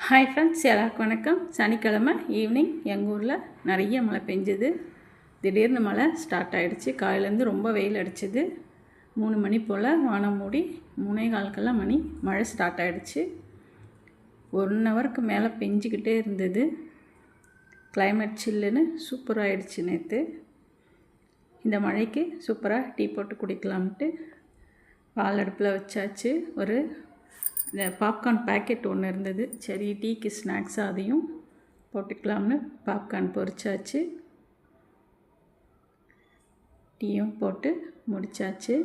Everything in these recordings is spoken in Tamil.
ஹாய் ஃப்ரெண்ட்ஸ், எல்லாருக்கும் வணக்கம். சனிக்கிழமை ஈவினிங் எங்கள் ஊரில் நிறைய மழை பெஞ்சுது. திடீர்னு மழை ஸ்டார்ட் ஆகிடுச்சு. காலையிலேருந்து ரொம்ப வெயில் அடிச்சுது. 3 மணி போல் வானம் மூடி 3:15 மணி மழை ஸ்டார்ட் ஆகிடுச்சு. 1 ஹவருக்கு மேலே பெஞ்சிக்கிட்டே இருந்தது. கிளைமேட் சில்லுன்னு சூப்பராகிடுச்சு. நேற்று இந்த மழைக்கு சூப்பராக டீ போட்டு குடிக்கலாம்ட்டு பால் அடுப்பில் வச்சாச்சு. இந்த பாப்கார்ன் பேக்கெட் ஒன்று இருந்தது. சரி, டீக்கு ஸ்நாக்ஸ் அதையும் போட்டுக்கலாம்னு பாப்கார்ன் பொரிச்சாச்சு. டீயும் போட்டு முடித்தாச்சு.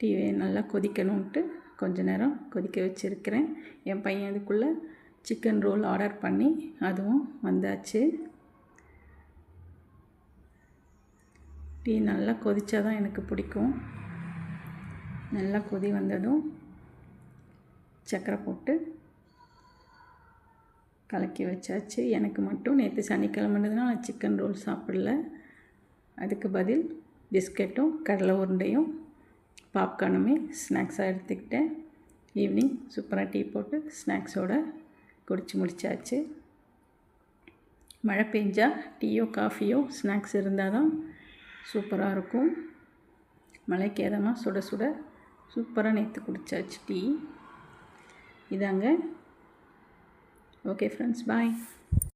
டீயை நல்லா கொதிக்கணுன்ட்டு கொஞ்ச நேரம் கொதிக்க வச்சுருக்கிறேன். என் பையன் அதுக்குள்ளே சிக்கன் ரோல் ஆர்டர் பண்ணி அதுவும் வந்தாச்சு. டீ நல்லா கொதித்தா தான் எனக்கு பிடிக்கும். நல்லா கொதி வந்ததும் சர்க்கரை போட்டு கலக்கி வச்சாச்சு. எனக்கு மட்டும் நேற்று சனிக்கிழமைன்றதுனால நான் சிக்கன் ரோல் சாப்பிடல. அதுக்கு பதில் பிஸ்கெட்டும் கடலை உருண்டையும் பாப்கார்னுமே ஸ்நாக்ஸாக எடுத்துக்கிட்டேன். ஈவினிங் சூப்பராக டீ போட்டு ஸ்நாக்ஸோடு குடிச்சு முடித்தாச்சு. மழை பெஞ்சால் டீயோ காஃபியோ ஸ்நாக்ஸ் இருந்தால் தான் சூப்பராக இருக்கும். மழைக்கு ஏதமாக சுட சுட சூப்பராக நேற்று குடித்தாச்சு டீ. இதாங்க. ஓகே ஃப்ரெண்ட்ஸ், பாய்.